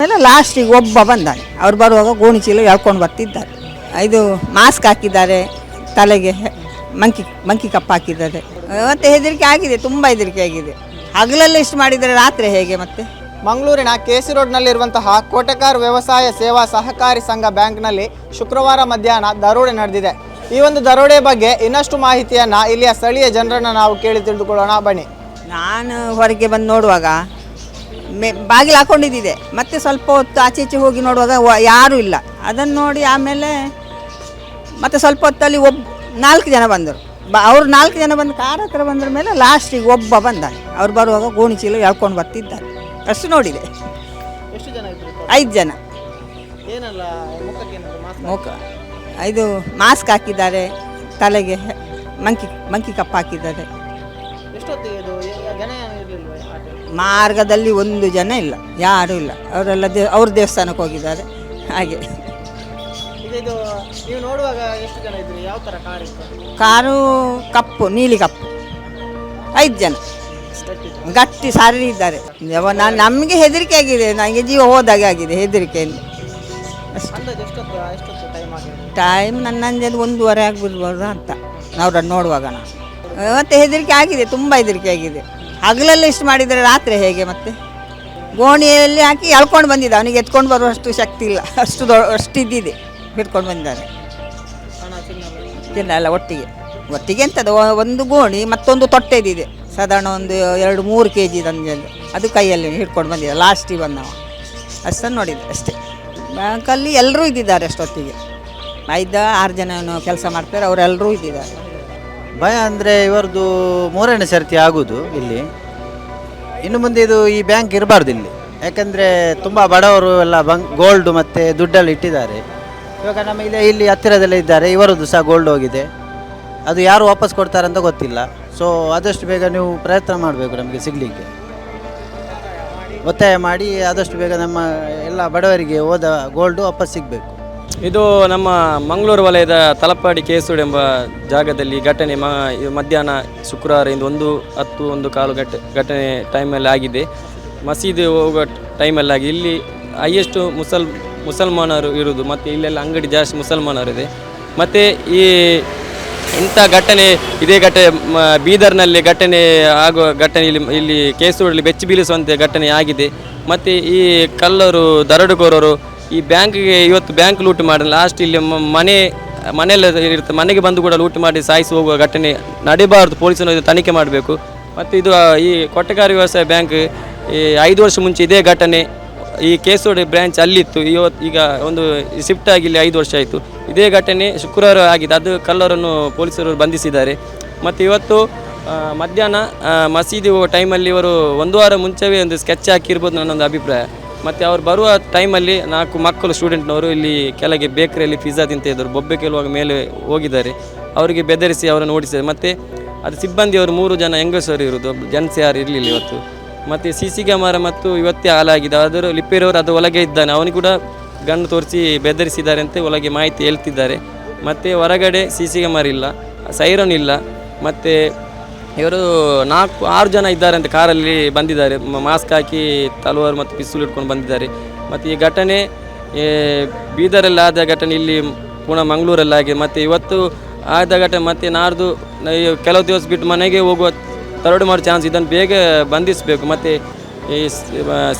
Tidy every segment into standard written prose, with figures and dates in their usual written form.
ಎಲ್ಲ ಲಾಸ್ಟಿಗೆ ಒಬ್ಬ ಬಂದಾನೆ. ಅವ್ರು ಬರುವಾಗ ಗೋಣಿ ಚೀಲ ಎಳ್ಕೊಂಡು ಬರ್ತಿದ್ದಾರೆ. ಇದು ಮಾಸ್ಕ್ ಹಾಕಿದ್ದಾರೆ, ತಲೆಗೆ ಮಂಕಿ ಕಪ್ ಹಾಕಿದ್ದಾರೆ. ಮತ್ತೆ ಹೆದರಿಕೆ ಆಗಿದೆ, ತುಂಬ ಹೆದರಿಕೆ ಆಗಿದೆ. ಹಗಲಲ್ಲಿ ಇಷ್ಟು ಮಾಡಿದರೆ ರಾತ್ರಿ ಹೇಗೆ? ಮತ್ತೆ ಮಂಗಳೂರಿನ ಕೆಸಿ ರೋಡ್ನಲ್ಲಿರುವಂತಹ ಕೋಟೆಕಾರ್ ವ್ಯವಸಾಯ ಸೇವಾ ಸಹಕಾರಿ ಸಂಘ ಬ್ಯಾಂಕ್ನಲ್ಲಿ ಶುಕ್ರವಾರ ಮಧ್ಯಾಹ್ನ ದರೋಡೆ ನಡೆದಿದೆ. ಈ ಒಂದು ದರೋಡೆ ಬಗ್ಗೆ ಇನ್ನಷ್ಟು ಮಾಹಿತಿಯನ್ನು ಇಲ್ಲಿಯ ಸ್ಥಳೀಯ ಜನರನ್ನು ನಾವು ಕೇಳಿ ತಿಳಿದುಕೊಳ್ಳೋಣ, ಬನ್ನಿ. ನಾನು ಹೊರಗೆ ಬಂದು ನೋಡುವಾಗ ಬಾಗಿಲು ಹಾಕೊಂಡಿದ್ದಿದೆ. ಮತ್ತೆ ಸ್ವಲ್ಪ ಹೊತ್ತು ಆಚೆ ಈಚೆ ಹೋಗಿ ನೋಡುವಾಗ ಯಾರೂ ಇಲ್ಲ. ಅದನ್ನು ನೋಡಿ ಆಮೇಲೆ ಮತ್ತೆ ಸ್ವಲ್ಪ ಹೊತ್ತಲ್ಲಿ 4 ಜನ ಬಂದರು. ಅವ್ರು 4 ಜನ ಬಂದು ಕಾರ್ ಹತ್ರ ಬಂದ್ರ ಮೇಲೆ ಲಾಸ್ಟಿಗೆ ಒಬ್ಬ ಬಂದಾನೆ. ಅವ್ರು ಬರುವಾಗ ಗೋಣಿ ಚೀಲ ಎಳ್ಕೊಂಡು ಬರ್ತಿದ್ದಾರೆ. ಅಷ್ಟು ನೋಡಿದೆ. ಎಷ್ಟು ಜನ ಇದ್ರು? 5 ಜನ. ಏನಲ್ಲ ಮುಖ ಇದು ಮಾಸ್ಕ್ ಹಾಕಿದ್ದಾರೆ, ತಲೆಗೆ ಮಂಕಿ ಕಪ್ ಹಾಕಿದ್ದಾರೆ. ಎಷ್ಟೊತ್ತಿಗೆ ಇದು ಜನ ಇರಲಿಲ್ಲ? ಮಾರ್ಗದಲ್ಲಿ 1 ಜನ ಇಲ್ಲ, ಯಾರೂ ಇಲ್ಲ. ಅವರೆಲ್ಲ ಅವ್ರ ದೇವಸ್ಥಾನಕ್ಕೆ ಹೋಗಿದ್ದಾರೆ. ಹಾಗೆ ಇದು ನೀವು ನೋಡುವಾಗ ಎಷ್ಟು ಜನ ಇದ್ರು? ಯಾವ ಥರ ಕಾರ್ ಇತ್ತು? ಕಾರು ಕಪ್ಪು, ನೀಲಿ ಕಪ್ಪು. 5 ಜನ ಗಟ್ಟಿ ಸಾರಿ ಇದ್ದಾರೆ. ನಮಗೆ ಹೆದರಿಕೆ ಆಗಿದೆ, ನನಗೆ ಜೀವ ಹೋದಾಗೆ ಆಗಿದೆ ಹೆದರಿಕೆಯಿಂದ. ಟೈಮ್ ನನ್ನ ಅಂಜದು 1:30 ಆಗಿಬಿಡ್ಬೋದು ಅಂತ ಅವ್ರನ್ನ ನೋಡುವಾಗ. ನಾನು ಮತ್ತೆ ಹೆದರಿಕೆ ಆಗಿದೆ, ತುಂಬ ಹೆದರಿಕೆ ಆಗಿದೆ. ಹಗಲಲ್ಲಿ ಇಷ್ಟು ಮಾಡಿದರೆ ರಾತ್ರಿ ಹೇಗೆ? ಮತ್ತೆ ಗೋಣಿಯಲ್ಲಿ ಹಾಕಿ ಎಳ್ಕೊಂಡು ಬಂದಿದ್ದ. ಅವನಿಗೆ ಎತ್ಕೊಂಡು ಬರುವಷ್ಟು ಶಕ್ತಿ ಇಲ್ಲ, ಅಷ್ಟು ಇದ್ದಿದೆ. ಹಿಡ್ಕೊಂಡು ಬಂದಿದ್ದಾನೆ. ಚಿನ್ನ ಎಲ್ಲ ಒಟ್ಟಿಗೆ ಎಂಥದ್ದು, ಒಂದು ಗೋಣಿ ಮತ್ತೊಂದು ತೊಟ್ಟೆದಿದೆ. ಸಾಧಾರಣ ಒಂದು 2-3 kg ತಂಜಲು, ಅದು ಕೈಯಲ್ಲಿ ಹಿಡ್ಕೊಂಡು ಬಂದಿದ್ದ. ಲಾಸ್ಟಿಗೆ ಬಂದವ ಅಷ್ಟನ್ನು ನೋಡಿದ್ದೆ ಅಷ್ಟೇ. ಬ್ಯಾಂಕಲ್ಲಿ ಎಲ್ಲರೂ ಇದ್ದಿದ್ದಾರೆ ಅಷ್ಟೊತ್ತಿಗೆ. 5-6 ಜನ ಕೆಲಸ ಮಾಡ್ತಾರೆ, ಅವರೆಲ್ಲರೂ ಇದ್ದಿದ್ದಾರೆ. ಭಯ ಅಂದರೆ ಇವರದು 3ನೇ ಸರ್ತಿ ಆಗೋದು ಇಲ್ಲಿ. ಇನ್ನು ಮುಂದೆ ಇದು ಈ ಬ್ಯಾಂಕ್ ಇರಬಾರ್ದು ಇಲ್ಲಿ. ಯಾಕಂದರೆ ತುಂಬ ಬಡವರು ಎಲ್ಲ ಗೋಲ್ಡು ಮತ್ತು ದುಡ್ಡೆಲ್ಲ ಇಟ್ಟಿದ್ದಾರೆ. ಇವಾಗ ನಮ್ಮ ಇಲ್ಲಿ ಹತ್ತಿರದಲ್ಲೇ ಇದ್ದಾರೆ, ಇವರದ್ದು ಸಹ ಗೋಲ್ಡ್ ಹೋಗಿದೆ. ಅದು ಯಾರು ವಾಪಸ್ ಕೊಡ್ತಾರೆ ಅಂತ ಗೊತ್ತಿಲ್ಲ. ಸೊ ಆದಷ್ಟು ಬೇಗ ನೀವು ಪ್ರಯತ್ನ ಮಾಡಬೇಕು ನಮಗೆ ಸಿಗಲಿಕ್ಕೆ, ಒತ್ತಾಯ ಮಾಡಿ ಆದಷ್ಟು ಬೇಗ ನಮ್ಮ ಎಲ್ಲ ಬಡವರಿಗೆ ಹೋದ ಗೋಲ್ಡು ವಾಪಸ್ ಸಿಗಬೇಕು. ಇದು ನಮ್ಮ ಮಂಗಳೂರು ವಲಯದ ತಲಪಾಡಿ ಕೇಸೂಡು ಎಂಬ ಜಾಗದಲ್ಲಿ ಘಟನೆ ಮಧ್ಯಾಹ್ನ ಶುಕ್ರವಾರ 1:10 ಘಟನೆ ಟೈಮಲ್ಲಿ ಆಗಿದೆ. ಮಸೀದಿ ಹೋಗೋ ಟೈಮಲ್ಲಿ ಆಗಿದೆ. ಇಲ್ಲಿ ಹೈಯೆಸ್ಟು ಮುಸಲ್ಮಾನರು ಇರುವುದು, ಮತ್ತು ಇಲ್ಲೆಲ್ಲ ಅಂಗಡಿ ಜಾಸ್ತಿ ಮುಸಲ್ಮಾನರಿದೆ. ಮತ್ತು ಈ ಇಂಥ ಘಟನೆ, ಇದೇ ಘಟನೆ ಬೀದರ್ನಲ್ಲಿ ಘಟನೆ ಆಗುವ ಘಟನೆ ಇಲ್ಲಿ ಕೇಸೂರಲ್ಲಿ ಬೆಚ್ಚಿ ಬೀಳಿಸುವಂತೆ ಘಟನೆ ಆಗಿದೆ. ಮತ್ತು ಈ ಕಳ್ಳರು, ದರೋಡೆಕೋರರು ಈ ಬ್ಯಾಂಕಿಗೆ ಇವತ್ತು ಬ್ಯಾಂಕ್ ಲೂಟ್ ಮಾಡಿ ಲಾಸ್ಟ್ ಇಲ್ಲಿ ಮನೆಯಲ್ಲ ಇರುತ್ತೆ, ಮನೆಗೆ ಬಂದು ಕೂಡ ಲೂಟ್ ಮಾಡಿ ಸಾಯಿಸಿ ಹೋಗುವ ಘಟನೆ ನಡೀಬಾರ್ದು. ಪೊಲೀಸರು ತನಿಖೆ ಮಾಡಬೇಕು. ಮತ್ತು ಇದು ಈ ಕೋಟೆಕಾರ್ ವ್ಯವಸಾಯ ಬ್ಯಾಂಕ್ ಈ 5 ವರ್ಷ ಮುಂಚೆ ಇದೇ ಘಟನೆ ಈ ಕೇಸೋಡಿ ಬ್ರ್ಯಾಂಚ್ ಅಲ್ಲಿತ್ತು. ಈಗ ಒಂದು ಶಿಫ್ಟ್ ಆಗಿ ಇಲ್ಲಿ 5 ವರ್ಷ ಆಯಿತು. ಇದೇ ಘಟನೆ ಶುಕ್ರವಾರ ಆಗಿದೆ. ಅದು ಕಳ್ಳರನ್ನು ಪೊಲೀಸರು ಬಂಧಿಸಿದ್ದಾರೆ. ಮತ್ತು ಇವತ್ತು ಮಧ್ಯಾಹ್ನ ಮಸೀದಿ ಹೋಗೋ ಟೈಮಲ್ಲಿ ಇವರು 1 ವಾರ ಮುಂಚೆವೇ ಒಂದು ಸ್ಕೆಚ್ ಹಾಕಿರ್ಬೋದು ನನ್ನೊಂದು ಅಭಿಪ್ರಾಯ. ಮತ್ತು ಅವ್ರು ಬರುವ ಟೈಮಲ್ಲಿ 4 ಮಕ್ಕಳು ಸ್ಟೂಡೆಂಟ್ನವರು ಇಲ್ಲಿ ಕೆಳಗೆ ಬೇಕರಿಯಲ್ಲಿ ಪಿಜ್ಜಾ ತಿಂತಿದ್ದರು. ಬೊಬ್ಬೆ ಕೇಳುವಾಗ ಮೇಲೆ ಹೋಗಿದ್ದಾರೆ. ಅವರಿಗೆ ಬೆದರಿಸಿ ಅವರನ್ನು ಓಡಿಸಿದ್ದಾರೆ. ಮತ್ತು ಅದು ಸಿಬ್ಬಂದಿಯವರು 3 ಜನ ಹೆಂಗಸರು ಇರೋದು, ಜೆಂಟ್ಸ್ ಯಾರು ಇರಲಿಲ್ಲ ಇವತ್ತು. ಮತ್ತು CC ಕ್ಯಾಮರಾ ಮತ್ತು ಇವತ್ತೇ ಹಾಲಾಗಿದೆ. ಅದರ ಲಿಪ್ಪಿರೋರು ಅದು ಒಳಗೆ ಇದ್ದಾನೆ, ಅವನಿಗೆ ಕೂಡ ಗಣ್ಣು ತೋರಿಸಿ ಬೆದರಿಸಿದ್ದಾರೆ ಅಂತ ಒಳಗೆ ಮಾಹಿತಿ ಹೇಳ್ತಿದ್ದಾರೆ. ಮತ್ತು ಹೊರಗಡೆ CC ಕ್ಯಾಮರಾ ಇಲ್ಲ, ಸೈರನ್ ಇಲ್ಲ. ಮತ್ತು ಇವರು 4-6 ಜನ ಇದ್ದಾರೆ ಅಂತ ಕಾರಲ್ಲಿ ಬಂದಿದ್ದಾರೆ. ಮಾಸ್ಕ್ ಹಾಕಿ ತಲವಾರು ಮತ್ತು ಪಿಸ್ತೂಲ್ ಇಟ್ಕೊಂಡು ಬಂದಿದ್ದಾರೆ. ಮತ್ತು ಈ ಘಟನೆ ಬೀದರಲ್ಲಿ ಆದ ಘಟನೆ ಇಲ್ಲಿ ಪುನಃ ಮಂಗಳೂರಲ್ಲಾಗಿದೆ. ಮತ್ತು ಇವತ್ತು ಆದ ಘಟನೆ ಮತ್ತು ನಾಡ್ದು ಕೆಲವು ದಿವಸ ಬಿಟ್ಟು ಮನೆಗೆ ಹೋಗುವ ದರೋಡೆ ಮಾಡೋ ಚಾನ್ಸ್. ಇದನ್ನು ಬೇಗ ಬಂಧಿಸಬೇಕು. ಮತ್ತು ಈ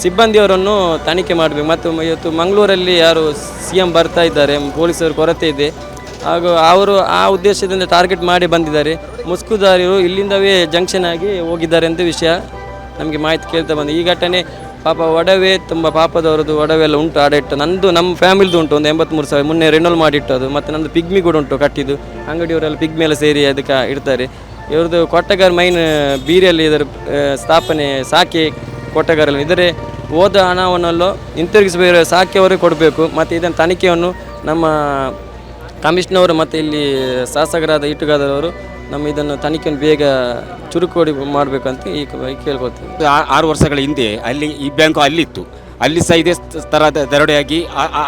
ಸಿಬ್ಬಂದಿಯವರನ್ನು ತನಿಖೆ ಮಾಡಬೇಕು. ಮತ್ತು ಇವತ್ತು ಮಂಗಳೂರಲ್ಲಿ ಯಾರು CM ಬರ್ತಾ ಇದ್ದಾರೆ, ಪೊಲೀಸರ ಕೊರತೆ ಇದೆ. ಹಾಗೂ ಅವರು ಆ ಉದ್ದೇಶದಿಂದ ಟಾರ್ಗೆಟ್ ಮಾಡಿ ಬಂದಿದ್ದಾರೆ. ಮುಸ್ಕುದಾರಿಯರು ಇಲ್ಲಿಂದವೇ ಜಂಕ್ಷನ್ ಆಗಿ ಹೋಗಿದ್ದಾರೆ ಅಂತ ವಿಷಯ ನಮಗೆ ಮಾಹಿತಿ ಕೇಳ್ತಾ ಬಂದು. ಈ ಘಟನೆ ಪಾಪ ಒಡವೆ ತುಂಬ ಪಾಪದವರದ್ದು ಒಡವೆ ಎಲ್ಲ ಉಂಟು, ಆಡಿಟ್ಟು. ನಮ್ಮ ಫ್ಯಾಮಿಲಿದು ಉಂಟು ಒಂದು 83,000 ಮೊನ್ನೆ ರಿನೋಲ್ ಮಾಡಿಟ್ಟದು. ಮತ್ತು ನಮ್ಮದು ಪಿಗ್ಮಿ ಕೂಡ ಉಂಟು ಕಟ್ಟಿದ್ದು. ಅಂಗಡಿಯವರೆಲ್ಲ ಪಿಗ್ಮಿ ಎಲ್ಲ ಸೇರಿ ಅದಕ್ಕೆ ಇಡ್ತಾರೆ. ಇವ್ರದ್ದು ಕೋಟೆಗಾರ್ ಮೈನ್ ಬೀರಿಯಲ್ಲಿ ಇದರ ಸ್ಥಾಪನೆ ಸಾಕಿ ಕೋಟೆಗಾರಲ್ಲಿ ಇದರ ಹೋದ ಹಣವನ್ನೆಲ್ಲ ಹಿಂತಿರುಗಿಸಬೇಕು, ಸಾಕಿ ಅವರಿಗೆ ಕೊಡಬೇಕು. ಮತ್ತು ಇದನ್ನು ತನಿಖೆಯನ್ನು ನಮ್ಮ ಕಮಿಷನವರು ಮತ್ತು ಇಲ್ಲಿ ಶಾಸಕರಾದ ಇಟ್ಟುಗಾದರವರು ನಮ್ಮ ಇದನ್ನು ತನಿಖೆಯನ್ನು ಬೇಗ ಚುರುಕುಗೊಳಿ ಮಾಡಬೇಕಂತ ಈ ಕೇಳ್ಕೊಳ್ತೀವಿ. 6 ವರ್ಷಗಳ ಹಿಂದೆ ಅಲ್ಲಿ ಈ ಬ್ಯಾಂಕು ಅಲ್ಲಿತ್ತು. ಅಲ್ಲಿ ಸಹ ಇದೇ ಥರದ ದರೋಡೆಯಾಗಿ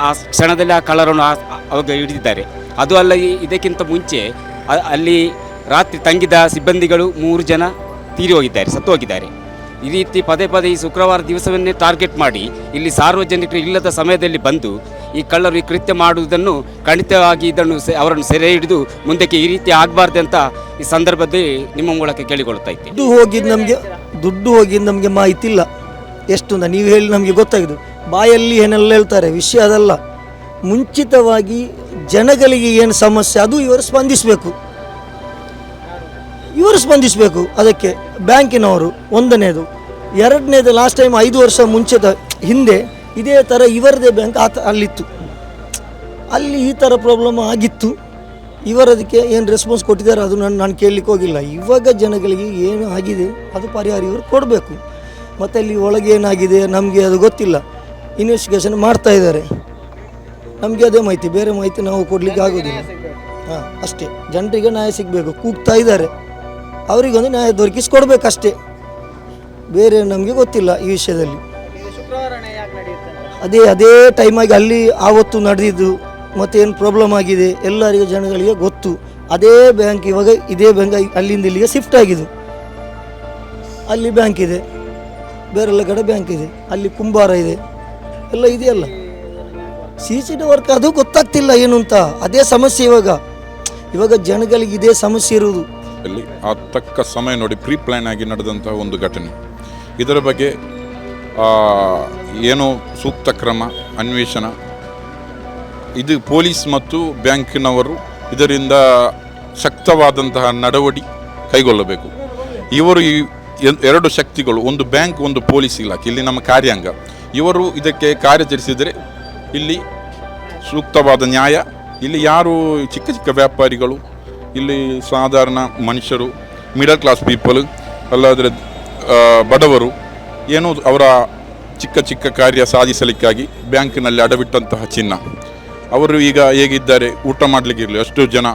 ಆ ಕ್ಷಣದಲ್ಲಿ ಆ ಕಳ್ಳರನ್ನು ಅವಾಗ ಹಿಡಿದಿದ್ದಾರೆ. ಅದು ಅಲ್ಲ, ಇದಕ್ಕಿಂತ ಮುಂಚೆ ಅಲ್ಲಿ ರಾತ್ರಿ ತಂಗಿದ ಸಿಬ್ಬಂದಿಗಳು 3 ಜನ ತೀರಿ ಹೋಗಿದ್ದಾರೆ, ಸತ್ತು ಹೋಗಿದ್ದಾರೆ. ಈ ರೀತಿ ಪದೇ ಪದೇ ಈ ಶುಕ್ರವಾರ ದಿವಸವನ್ನೇ ಟಾರ್ಗೆಟ್ ಮಾಡಿ ಇಲ್ಲಿ ಸಾರ್ವಜನಿಕರು ಇಲ್ಲದ ಸಮಯದಲ್ಲಿ ಬಂದು ಈ ಕಳ್ಳರು ಈ ಕೃತ್ಯ ಮಾಡುವುದನ್ನು ಖಂಡಿತವಾಗಿ ಇದನ್ನು ಅವರನ್ನು ಸೆರೆ ಹಿಡಿದು ಮುಂದಕ್ಕೆ ಈ ರೀತಿ ಆಗಬಾರ್ದಂತ ಈ ಸಂದರ್ಭದಲ್ಲಿ ನಿಮ್ಮ ಮೂಲಕ ಕೇಳಿಕೊಳ್ತಾ ಇದ್ದೇನೆ. ದುಡ್ಡು ಹೋಗಿದ್ದು ನಮಗೆ ಮಾಹಿತಿ ಇಲ್ಲ ಎಷ್ಟು ಅಂತ ನೀವು ಹೇಳಿ ನಮಗೆ ಗೊತ್ತಾಗಿದ್ದು. ಬಾಯಲ್ಲಿ ಏನೆಲ್ಲ ಹೇಳ್ತಾರೆ, ವಿಷಯ ಅದಲ್ಲ. ಮುಂಚಿತವಾಗಿ ಜನಗಳಿಗೆ ಏನು ಸಮಸ್ಯೆ ಅದು ಇವರು ಸ್ಪಂದಿಸಬೇಕು. ಅದಕ್ಕೆ ಬ್ಯಾಂಕಿನವರು ಒಂದನೇದು. ಎರಡನೇದು, ಲಾಸ್ಟ್ ಟೈಮ್ 5 ವರ್ಷ ಹಿಂದೆ ಇದೇ ಥರ ಇವರದೇ ಬ್ಯಾಂಕ್ ಅಲ್ಲಿತ್ತು. ಅಲ್ಲಿ ಈ ಥರ ಪ್ರಾಬ್ಲಮ್ ಆಗಿತ್ತು. ಇವರದಕ್ಕೆ ಏನು ರೆಸ್ಪಾನ್ಸ್ ಕೊಟ್ಟಿದ್ದಾರೆ ಅದು ನಾನು ಕೇಳಲಿಕ್ಕೆ ಹೋಗಿಲ್ಲ. ಇವಾಗ ಜನಗಳಿಗೆ ಏನು ಆಗಿದೆ ಅದು ಪರಿಹಾರ ಇವರು ಕೊಡಬೇಕು. ಮತ್ತು ಅಲ್ಲಿ ಒಳಗೆ ಏನಾಗಿದೆ ನಮಗೆ ಅದು ಗೊತ್ತಿಲ್ಲ. ಇನ್ವೆಸ್ಟಿಗೇಷನ್ ಮಾಡ್ತಾ ಇದ್ದಾರೆ. ನಮಗೆ ಅದೇ ಮಾಹಿತಿ, ಬೇರೆ ಮಾಹಿತಿ ನಾವು ಕೊಡಲಿಕ್ಕೆ ಆಗೋದಿಲ್ಲ. ಅಷ್ಟೇ, ಜನರಿಗೆ ನ್ಯಾಯ ಸಿಗಬೇಕು. ಕೂಗ್ತಾ ಇದ್ದಾರೆ, ಅವರಿಗೊಂದು ನ್ಯಾಯ ದೊರಕಿಸ್ಕೊಡ್ಬೇಕಷ್ಟೇ. ಬೇರೆ ನಮಗೆ ಗೊತ್ತಿಲ್ಲ ಈ ವಿಷಯದಲ್ಲಿ. ಅದೇ ಟೈಮಾಗಿ ಅಲ್ಲಿ ಆವತ್ತು ನಡೆದಿದ್ದು ಮತ್ತೇನು ಪ್ರಾಬ್ಲಮ್ ಆಗಿದೆ ಎಲ್ಲರಿಗೂ ಜನಗಳಿಗೆ ಗೊತ್ತು. ಅದೇ ಬ್ಯಾಂಕ್ ಇವಾಗ ಇದೇ ಬ್ಯಾಂಕ್ ಅಲ್ಲಿಂದ ಇಲ್ಲಿಗೆ ಶಿಫ್ಟ್ ಆಗಿದ್ದು. ಅಲ್ಲಿ ಬ್ಯಾಂಕ್ ಇದೆ, ಬೇರೆಲ್ಲ ಕಡೆ ಬ್ಯಾಂಕ್ ಇದೆ, ಅಲ್ಲಿ ಕುಂಬಾರ ಇದೆ, ಎಲ್ಲ ಇದೆಯಲ್ಲ. CCTV ವರ್ಕ್ ಅದು ಗೊತ್ತಾಗ್ತಿಲ್ಲ ಏನು ಅಂತ. ಅದೇ ಸಮಸ್ಯೆ ಇವಾಗ ಜನಗಳಿಗೆ ಇದೇ ಸಮಸ್ಯೆ ಇರುವುದು. ಅಲ್ಲಿ ಆ ತಕ್ಕ ಸಮಯ ನೋಡಿ ಪ್ರೀ ಪ್ಲ್ಯಾನ್ ಆಗಿ ನಡೆದಂತಹ ಒಂದು ಘಟನೆ. ಇದರ ಬಗ್ಗೆ ಏನು ಸೂಕ್ತ ಕ್ರಮ ಅನ್ವೇಷಣೆ ಇದು ಪೊಲೀಸ್ ಮತ್ತು ಬ್ಯಾಂಕಿನವರು ಇದರಿಂದ ಶಕ್ತವಾದಂತಹ ನಡೆವಳಿ ಕೈಗೊಳ್ಳಬೇಕು. ಇವರು ಈ ಎರಡು ಶಕ್ತಿಗಳು, ಒಂದು ಬ್ಯಾಂಕ್ ಒಂದು ಪೊಲೀಸ್ ಇಲಾಖೆ, ಇಲ್ಲಿ ನಮ್ಮ ಕಾರ್ಯಾಂಗ, ಇವರು ಇದಕ್ಕೆ ಕಾರ್ಯಾಚರಿಸಿದರೆ ಇಲ್ಲಿ ಸೂಕ್ತವಾದ ನ್ಯಾಯ. ಇಲ್ಲಿ ಯಾರು ಚಿಕ್ಕ ಚಿಕ್ಕ ವ್ಯಾಪಾರಿಗಳು, ಇಲ್ಲಿ ಸಾಧಾರಣ ಮನುಷ್ಯರು, ಮಿಡಲ್ ಕ್ಲಾಸ್ ಪೀಪಲ್, ಅಲ್ಲಾದರೆ ಬಡವರು ಏನು ಅವರ ಚಿಕ್ಕ ಚಿಕ್ಕ ಕಾರ್ಯ ಸಾಧಿಸಲಿಕ್ಕಾಗಿ ಬ್ಯಾಂಕಿನಲ್ಲಿ ಅಡವಿಟ್ಟಂತಹ ಚಿನ್ನ, ಅವರು ಈಗ ಹೇಗಿದ್ದಾರೆ, ಊಟ ಮಾಡಲಿಕ್ಕೆ ಇರಲಿ ಅಷ್ಟು ಜನ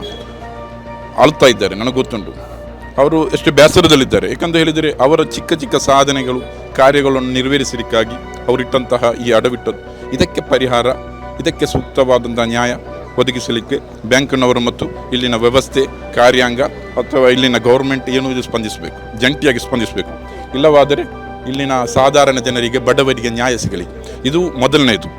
ಅಳ್ತಾ ಇದ್ದಾರೆ. ನನಗೆ ಗೊತ್ತುಂಟು ಅವರು ಎಷ್ಟು ಬೇಸರದಲ್ಲಿದ್ದಾರೆ. ಏಕೆಂತ ಹೇಳಿದರೆ ಅವರ ಚಿಕ್ಕ ಚಿಕ್ಕ ಸಾಧನೆಗಳು ಕಾರ್ಯಗಳನ್ನು ನೆರವೇರಿಸಲಿಕ್ಕಾಗಿ ಅವರಿಟ್ಟಂತಹ ಈ ಅಡವಿಟ್ಟದ್ದು. ಇದಕ್ಕೆ ಪರಿಹಾರ, ಇದಕ್ಕೆ ಸೂಕ್ತವಾದಂಥ ನ್ಯಾಯ ಒದಗಿಸಲಿಕ್ಕೆ ಬ್ಯಾಂಕಿನವರು ಮತ್ತು ಇಲ್ಲಿನ ವ್ಯವಸ್ಥೆ, ಕಾರ್ಯಾಂಗ ಅಥವಾ ಇಲ್ಲಿನ ಗೌರ್ಮೆಂಟ್ ಏನು ಇದು ಸ್ಪಂದಿಸಬೇಕು, ಜಂಟಿಯಾಗಿ ಸ್ಪಂದಿಸಬೇಕು. ಇಲ್ಲವಾದರೆ ಇಲ್ಲಿನ ಸಾಧಾರಣ ಜನರಿಗೆ, ಬಡವರಿಗೆ ನ್ಯಾಯ ಸಿಗಲಿ. ಇದು ಮೊದಲನೇದು.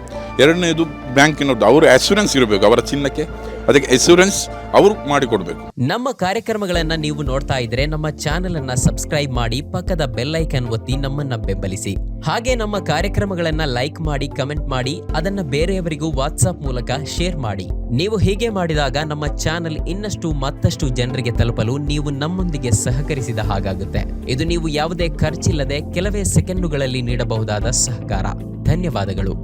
ಎರಡನೇದು ಬ್ಯಾಂಕಿನದ್ದು ಅವರು ಅಶ್ಯೂರೆನ್ಸ್ ಇರಬೇಕು ಅವರ ಚಿನ್ನಕ್ಕೆ, ಅದಕ್ಕೆ ಅಶ್ಯೂರೆನ್ಸ್ ಅವರು ಮಾಡಿಕೊಡ್ಬೇಕು. ನಮ್ಮ ಕಾರ್ಯಕ್ರಮಗಳನ್ನ ನೀವು ನೋಡ್ತಾ ಇದ್ರೆ ನಮ್ಮ ಚಾನೆಲ್ ಅನ್ನ ಸಬ್ಸ್ಕ್ರೈಬ್ ಮಾಡಿ, ಪಕ್ಕದ ಬೆಲ್ ಐಕನ್ ಒತ್ತಿ ನಮ್ಮನ್ನ ಬೆಂಬಲಿಸಿ. ಹಾಗೆ ನಮ್ಮ ಕಾರ್ಯಕ್ರಮಗಳನ್ನ ಲೈಕ್ ಮಾಡಿ, ಕಮೆಂಟ್ ಮಾಡಿ, ಅದನ್ನ ಬೇರೆಯವರಿಗೂ ವಾಟ್ಸ್ಆಪ್ ಮೂಲಕ ಶೇರ್ ಮಾಡಿ. ನೀವು ಹೀಗೆ ಮಾಡಿದಾಗ ನಮ್ಮ ಚಾನೆಲ್ ಇನ್ನಷ್ಟು ಮತ್ತಷ್ಟು ಜನರಿಗೆ ತಲುಪಲು ನೀವು ನಮ್ಮೊಂದಿಗೆ ಸಹಕರಿಸಿದ ಹಾಗಾಗುತ್ತೆ. ಇದು ನೀವು ಯಾವುದೇ ಖರ್ಚಿಲ್ಲದೆ ಕೆಲವೇ ಸೆಕೆಂಡುಗಳಲ್ಲಿ ನೀಡಬಹುದಾದ ಸಹಕಾರ. ಧನ್ಯವಾದಗಳು.